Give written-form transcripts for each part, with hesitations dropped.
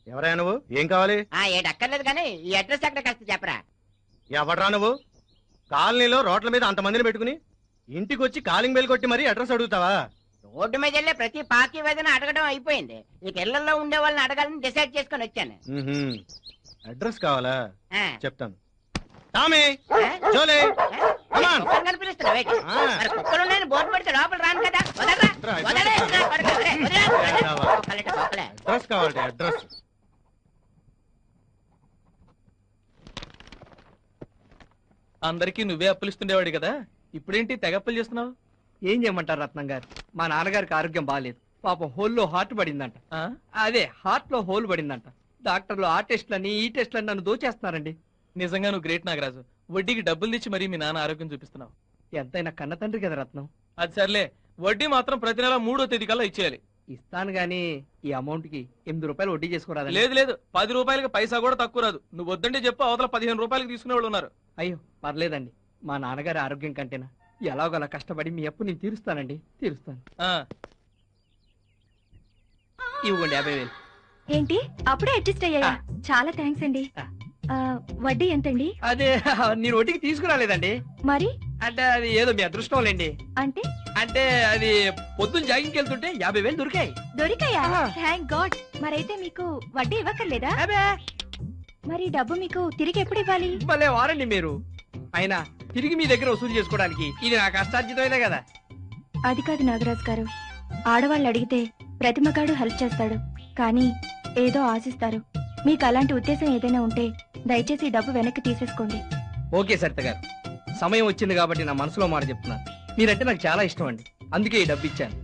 ఎవరా నువ్వు? ఏం కావాలి? ఏడు అక్కర్లేదు కానీ ఈ అడ్రస్ ఎక్కడ కాస్త చెప్పరా. ఎవడరా నువ్వు? కాలనీలో రోడ్ల మీద అంతమందిని పెట్టుకుని ఇంటికి వచ్చి కాలింగ్ బెల్ కొట్టి మరీ అడ్రస్ అడుగుతావా? రోడ్డు మీద వెళ్ళే ప్రతి పాకి వేదన అడగడం అయిపోయింది. ఇక ఇళ్లలో ఉండే వాళ్ళని అడగాలని డిసైడ్ చేసుకుని వచ్చాను. అడ్రస్ కావాలా? చెప్తాను. కుక్కలున్నాయని బోర్డు పెడితే లోపల రాను కదా. అడ్రస్ కావాలి. అడ్రస్ అందరికీ నువ్వే అప్పులిస్తుండేవాడు కదా, ఇప్పుడేంటి తెగప్పులు చేస్తున్నావు? ఏం చేయమంటారు రత్నం గారు, మా నాన్నగారికి ఆరోగ్యం బాగాలేదు. పాపం హోల్లో హార్ట్ పడిందంట. అదే హార్ట్ లో హోల్ పడిందంట. డాక్టర్లు ఆ టెస్ట్లని ఈ టెస్ట్లని నన్ను దోచేస్తున్నారండి. నిజంగా నువ్వు గ్రేట్ నాగరాజు. వడ్డీకి డబ్బులు తెచ్చి మరీ మీ నాన్న ఆరోగ్యం చూపిస్తున్నావు. ఎంతైనా కన్న తండ్రి కదా రత్నం. అది సర్లే, వడ్డీ మాత్రం ప్రతి నెల 3వ తేదీ కల్లా ఇచ్చేయాలి. ఇస్తాను గానీ ఈ అమౌంట్ కి 8 రూపాయలు వడ్డీ చేసుకోరాదు. లేదు లేదు, 10 రూపాయలకి పైసా కూడా తక్కువ రాదు. నువ్వు వద్దంటే చెప్పు, అవతల 15 రూపాయలకి తీసుకునే వాళ్ళు ఉన్నారు. అయ్యో పర్లేదండి, మా నాన్నగారి ఆరోగ్యం కంటేనా ఎలాగోలా కష్టపడి మీ అప్పు నేను తీరుస్తానండి, తీరుస్తాను. ఇవ్వండి 50,000. ఏంటి అప్పుడే అడ్జస్ట్ అయ్యా? చాలా థ్యాంక్స్ అండి. వడ్డీ ఎంతండి? అదే నేను వడ్డీకి తీసుకురాలేదండి. మరి అంటే అది ఏదో మీ అదృష్టం లేండి. అంటే అంటే అది పొద్దున్న జాగింగ్కి వెళ్తుంటే 50,000 దొరికాయి. దొరికాయా? Thank God. మరైతే మీకు వడ్డీ ఇవ్వక్కర్లేదా? మరి డబ్బు మీకు తిరిగి ఎప్పుడు ఇవ్వాలి? భలే వారండి మీరు. అయినా తిరిగి మీ దగ్గర వసూలు చేసుకోవడానికి ఇది నా కష్టార్జితమైనా కదా. అది కాదు నాగరాజు గారు, ఆడవాళ్ళు అడిగితే ప్రతి మగాడు హెల్ప్ చేస్తాడు, కానీ ఏదో ఆశిస్తారు. మీకు అలాంటి ఉద్దేశం ఏదైనా ఉంటే దయచేసి డబ్బు వెనక్కి తీసేసుకోండి. ఓకే సరిత గారు, సమయం వచ్చింది కాబట్టి నా మనసులో మాట చెప్తున్నాను. మీరంటే నాకు చాలా ఇష్టం అండి, అందుకే ఈ డబ్బు ఇచ్చాను.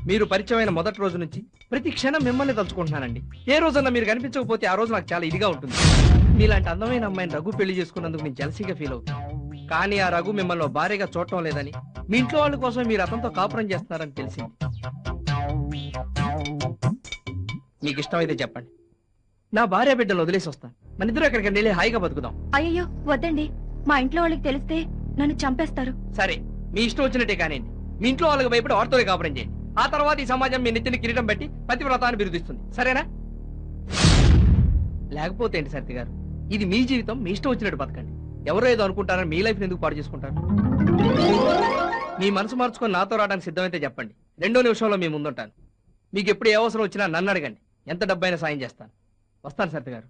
మీరు పరిచయమైన మొదటి రోజు నుంచి ప్రతి క్షణం మిమ్మల్ని తలుచుకుంటున్నానండి. ఏ రోజన్నా మీరు కనిపించకపోతే ఆ రోజు నాకు చాలా ఇదిగా ఉంటుంది. మీలాంటి అందమైన అమ్మాయిని రఘు పెళ్లి చేసుకున్నందుకు నేను జలసీగా ఫీల్ అవుతాను. కానీ ఆ రఘు మిమ్మల్ని భార్యగా చూడటం లేదని, మీ ఇంట్లో వాళ్ళ కోసం మీరు అతనితో కాపురం చేస్తున్నారని తెలిసింది. మీకు ఇష్టమైతే చెప్పండి, నా భార్య బిడ్డలు వదిలేసి వస్తాను. మన ఇద్దరు ఎక్కడికి వెళ్ళి హాయిగా బతుకుదాం. అయ్యో వద్దండి, మా ఇంట్లో వాళ్ళకి తెలిస్తే నన్ను చంపేస్తారు. సరే మీ ఇష్టం వచ్చినట్టే కానివ్వండి. మీ ఇంట్లో వాళ్ళకి భయపడి వారితోనే కాపురం చేయండి. ఆ తర్వాత ఈ సమాజం మీ నెత్తిని కిరీటం పెట్టి పతివ్రతాన్ని బిరుదిస్తుంది. సరేనా? లేకపోతే ఏంటి సరిత గారు, ఇది మీ జీవితం, మీ ఇష్టం వచ్చినట్టు బతకండి. ఎవరో ఏదో అనుకుంటారని మీ లైఫ్ ఎందుకు పాడు చేసుకుంటారు? మీ మనసు మార్చుకొని నాతో రావడానికి సిద్ధమైతే చెప్పండి. 2 నిమిషంలో మీ ముందుంటాను. మీకు ఎప్పుడు ఏ అవసరం వచ్చినా నన్ను అడగండి, ఎంత డబ్బైనా సాయం చేస్తాను. వస్తాను సరిత గారు.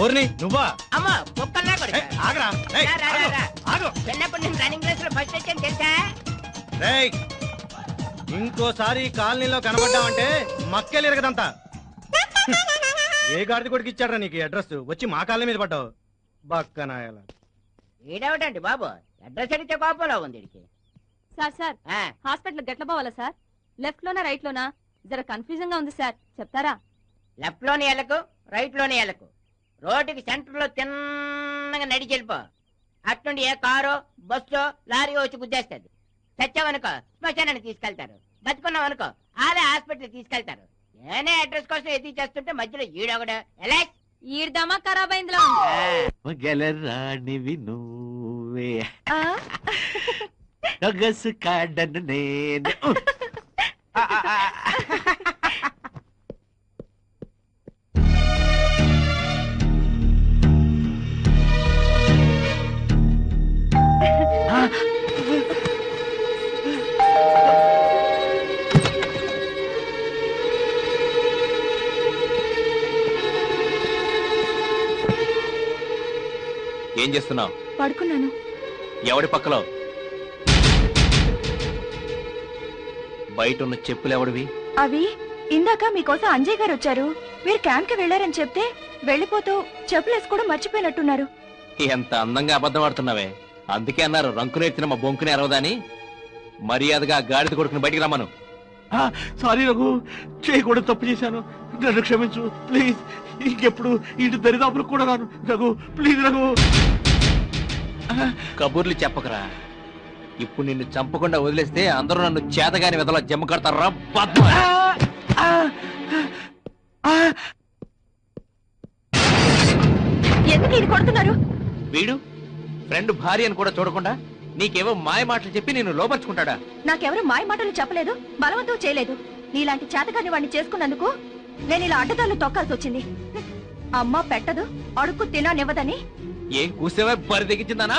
ఓర్ని నువ్వా? అమ్మో కుక్కల్లా కొడుకు. ఆగరా. చిన్నప్పుడు నేను రన్నింగ్ రేస్ లో ఫస్ట్ వచ్చాను తెలుసా? ఇంకోసారి కాలనీలో కనబడ్డావంటే మక్కెలిరగదంతా. ఏ గాడిది కొడుకు ఇచ్చాడ్రా నీకు అడ్రస్? వచ్చి మా కాలనీ మీద పడ్డావు బక్కనాయాల. ఈడవటండి బాబు, అడ్రస్ అడిగితే కోపంలో ఉంది వీడికి. సార్ సార్ హాస్పిటల్ గట్ల పోవాలా సార్? లెఫ్ట్ లోనా రైట్ లోనా? జర కన్ఫ్యూజన్ గా ఉంది సార్, చెప్తారా? లెఫ్ట్ లోని ఎలకు, రైట్ లోని ఎలకు. రోడ్డుకి సెంటర్ లో తిన్నగా నడిచి వెళ్ళిపో. అట్నుండి ఏ కారో బస్సో లారీ వచ్చి గుద్దేస్తుంది. చచ్చావనుకో శ్మశానానికి తీసుకెళ్తారు, బతుకున్నావనుకో ఆలే హాస్పిటల్ తీసుకెళ్తారు. నేనే అడ్రస్ కోసం ఎదురు చేస్తుంటే మధ్యలో ఈడొకడు ఎలా ఈడదమా ఖరాబ్ అయిందిలో. ఏం చేస్తున్నావు? పడుకున్నాను. ఎవడి పక్కలో? బయట ఉన్న చెప్పులు ఎవడివి? అవి ఇందాక మీకోసం అంజయ్ గారు వచ్చారు. మీరు క్యాంప్ కి వెళ్లారని చెప్తే వెళ్ళిపోతూ చెప్పులు వేసుకోవడం మర్చిపోయినట్టున్నారు. ఎంత అందంగా అబద్ధం ఆడుతున్నావే. అందుకే అన్నారు రంకునేర్చిన మా బొంకునే అరవదని. మర్యాదగా గాడిద కొడుకుని బయటికి రమ్మను. సారీ రఘు, చేయకూడదు, తప్పు చేశాను, నన్ను క్షమించు ప్లీజ్. ఇంకెప్పుడు ఇంటి దరిదాపులకు కూడా రాను రఘు, ప్లీజ్ రఘు. కబుర్లు చెప్పకరా. ఇప్పుడు నిన్ను చంపకుండా వదిలేస్తే అందరూ నన్ను చేతగాని వెదలా జమ్మ కడతారా? ఎందుకు ఇది కొడుతున్నారు? వీడు ఫ్రెండ్ భార్య అని కూడా చూడకుండా నీకేవో మాయ మాటలు చెప్పి నేను లోపరుచుకుంటాడా? నాకెవరు మాయ మాటలు చెప్పలేదు, బలవంతం చేయలేదు. నీలాంటి చేతకాని వాడిని చేసుకున్నందుకు నేను ఇలా అడ్డదాలు తొక్కాల్సి వచ్చింది. అమ్మ పెట్టదు, అడుక్కు తిననివ్వదని. ఏం కూసేవా బరి తెగించిందానా?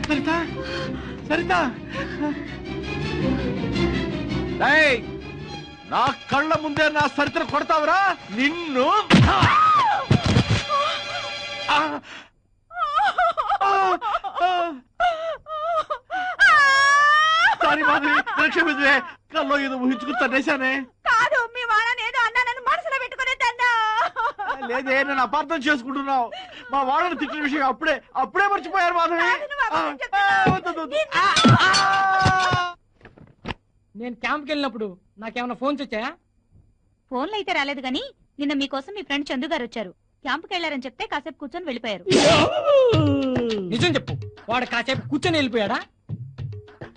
సరిత సరిత నా కళ్ళ ముందే నా సరితను కొడతావురా నిన్ను. సారీ మాధవి, క్షమించే. కల్లో ఏదో ఊహించుకుని తన్నేశానే. కాదు, మీ వాళ్ళని ఏదో అన్నానని మనసులో పెట్టుకునే తన్నా. లేదే, నేను అపార్థం చేసుకుంటున్నావు. మా వాళ్ళని తిట్టిన విషయం అప్పుడే మర్చిపోయారు మాధవి. నేను క్యాంప్కి వెళ్ళినప్పుడు నాకేమైనా ఫోన్స్ వచ్చాయా? ఫోన్లు అయితే రాలేదు గానీ నిన్న మీకోసం మీ ఫ్రెండ్ చందు గారు వచ్చారు. క్యాంపుకి వెళ్లారని చెప్తే కాసేపు కూర్చొని వెళ్ళిపోయారు. నిజం చెప్పు, వాడు కాసేపు కూర్చొని వెళ్ళిపోయాడా?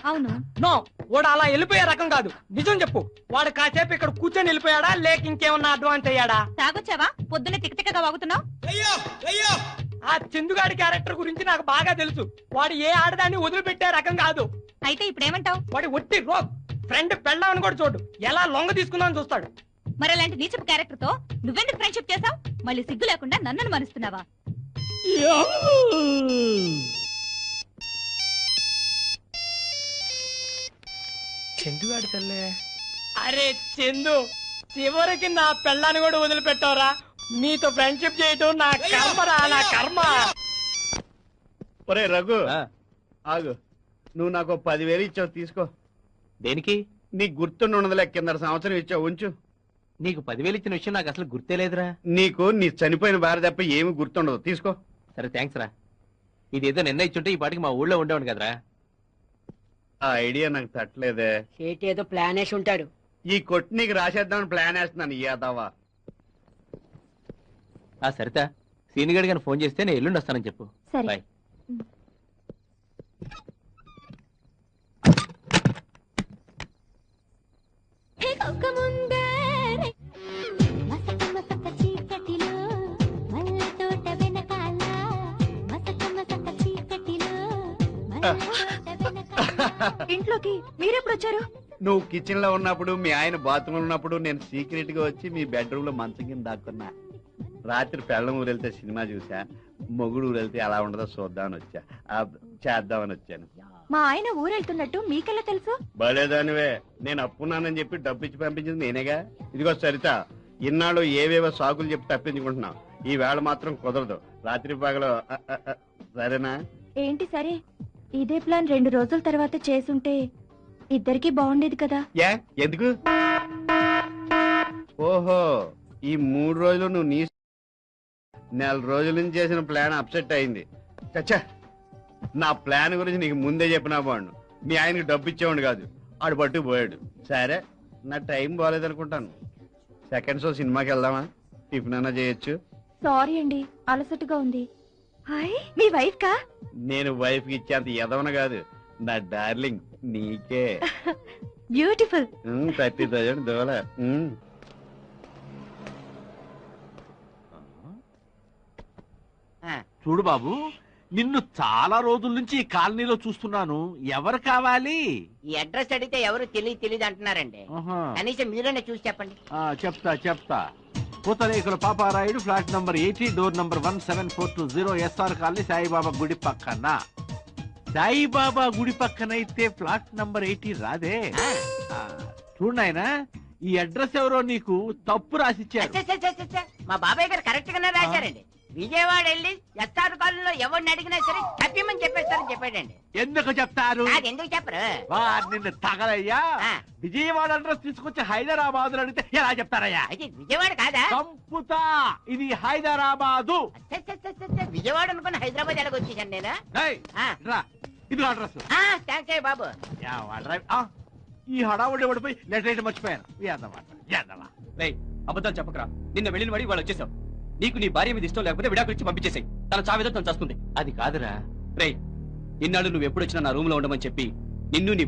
అవును. నో, వాడు అలా వెళ్ళిపోయే రకం కాదు. నిజం చెప్పు, వాడు కాసేపు ఇక్కడ కూర్చొని వెళ్ళిపోయాడా లేక ఇంకేమన్నా అడ్వాన్స్ అయ్యాడా? తాగొచ్చావా? పొద్దున్నే తిక్కతిక్కగా వాగుతున్నావు. ఆ చందుగాడి క్యారెక్టర్ గురించి నాకు బాగా తెలుసు. వాడు ఏ ఆడదాన్ని వదిలిపెట్టే రకం కాదు. అయితే ఇప్పుడేమంటావు? వాడి ఒట్టి రోగ్. ఫ్రెండ్ పెళ్ళామని కూడా చూడు, ఎలా లొంగ తీసుకుందామని చూస్తాడు. మరి అలాంటి నీచపు క్యారెక్టర్ తో నువ్వెందుకు ఫ్రెండ్షిప్ చేసావు? మళ్ళీ సిగ్గు లేకుండా నన్ను మరుస్తున్నావా? చందుగాడి తల్లే. అరే చందు, చివరికి నా పెళ్ళాన్ని కూడా వదిలిపెట్టావురా. నీతో ఫ్రెండ్షిప్ చేయటం నా కర్మరా, నా కర్మ. ఒరే రఘు, ఆగు. నువ్వు నాకు 10,000 ఇచ్చావు, తీసుకో. దేనికి? నీకు గుర్తుండి ఉండదులే, కింద సంవత్సరం ఇచ్చావు, ఉంచు. నీకు 10,000 ఇచ్చిన విషయం నాకు అసలు గుర్తే లేదురా. నీకు నీ చనిపోయిన భార్య తప్ప ఏమి గుర్తుండదు, తీసుకో. సరే థ్యాంక్స్ రా. ఇదేదో నిన్న ఇచ్చుంటే ఈ పాటికి మా ఊళ్ళో ఉండేవాడు కదరా. ఆ ఐడియా నాకు తట్టలేదే. చేతి ఏదో ప్లాన్ వేసి ఉంటాడు. ఈ కొట్టి నీకు రాసేద్దామని ప్లాన్ వేస్తున్నాను. యాదవా. ఆ సరిత, సీనిగడి గారిని ఫోన్ చేస్తే నేను ఎల్లుండి వస్తానని చెప్పు. సరే. బాయ్. ఇంట్లోకి మీరెప్పుడు వచ్చారు? నువ్వు కిచెన్ లో ఉన్నప్పుడు, మీ ఆయన బాత్రూమ్ ఉన్నప్పుడు నేను సీక్రెట్ గా వచ్చి మీ బెడ్రూమ్ లో మంచం కింద దాక్కున్నా. రాత్రి పెళ్ళం ఊరెళ్తే సినిమా చూసా, మొగుడు ఊరెళ్తే ఎలా ఉండదో చూద్దామని వచ్చా, చేద్దామని వచ్చాను. మా ఆయన ఊరెళ్తున్నట్టు మీకెలా తెలుసు? బలేదానివే, నేను అప్పున్నానని చెప్పి డబ్బు ఇచ్చి పంపించింది నేనేగా. ఇదిగో సరిత, ఇన్నాళ్ళు ఏవేవో సాకులు చెప్పి తప్పించుకుంటున్నావు. ఈ వేళ మాత్రం కుదరదు. రాత్రి పగలు సరేనా? ఏంటి సరే? ఇదే ప్లాన్ 2 రోజుల తర్వాత చేసుంటే ఇద్దరికి బాగుండేది కదా. ఎందుకు? ఓహో, ఈ 3 రోజులు నువ్వు నీ 4 రోజుల నుంచి చేసిన ప్లాన్ అప్సెట్ అయింది. చచ్చా, నా ప్లాన్ గురించి నీకు ముందే చెప్పినా బాగుండు. మీ ఆయనకి డబ్బు ఇచ్చేవాడు కాదు, ఆడు పట్టుకు పోయాడు. సరే, నా టైం బాగాలేదనుకుంటాను. సెకండ్ షో సినిమాకి వెళ్దామా? టిఫిన్ అన్నా చేయొచ్చు. సారీ అండి, అలసటగా ఉంది. హాయ్, మీ వైఫ్ కా? నేను వైఫ్ కి ఇచ్చేంత ఎదవన కాదు, నా డార్లింగ్ నీకే. బ్యూటిఫుల్. 30,000 దోల. చూడు బాబు, నిన్ను చాలా రోజుల నుంచి ఈ కాలనీలో చూస్తున్నాను. ఎవరు కావాలి? ఈ అడ్రస్ అడిగితే ఎవరు తెలియదు అంటున్నారండి. ఆహా. కనీసం మీరైనా చూసి చెప్పండి. చెప్తా. పూతరేకుల Paparayudu, flat number 80, door number 17420, SR colony, Saibaba గుడి పక్కన. సాయిబాబా గుడి పక్కనైతే ఫ్లాట్ నంబర్ 80 రాదే. చూడు నాయనా, ఈ అడ్రస్ ఎవరో నీకు తప్పు రాసిచ్చారు. మా బాబాయ్ గారు కరెక్ట్ గానే రాశారండి. విజయవాడ వెళ్ళి ఎస్ఆర్ కాలనీలో ఎవరిని అడిగినా సరే తప్పిమని చెప్పేస్తారని చెప్పాడండి. ఎందుకు చెప్తారు? అది ఎందుకు చెప్పరు? నిన్ను తగలయ్యా. విజయవాడ అడ్రస్ తీసుకొచ్చి హైదరాబాద్ అడిగితే ఎలా చెప్తారయ్యా? అది విజయవాడ కాదా? సంపుతా, ఇది హైదరాబాదు. విజయవాడ అనుకుని హైదరాబాద్ ఎలాగ వచ్చేసాను నేను. ఇది అడ్రస్. థ్యాంక్స్ అయ్యి బాబు. ఈ హడావుడి పడిపోయి లెటర్ మర్చిపోయాను. అబద్ధాలు చెప్పకరా. నిన్న వెళ్ళిన వాడి వాళ్ళు వచ్చేసావు. నీకు నీ భార్య మీద ఇష్టం లేకపోతే విడాకులు ఇచ్చి పంపించేసాయి. తన చావేదో తను చేస్తుంది. అది కాదురా. రేయ్, ఇన్నాళ్ళు నువ్వు ఎప్పుడు వచ్చినా నా రూమ్ లో ఉండమని చెప్పి నిన్ను నీ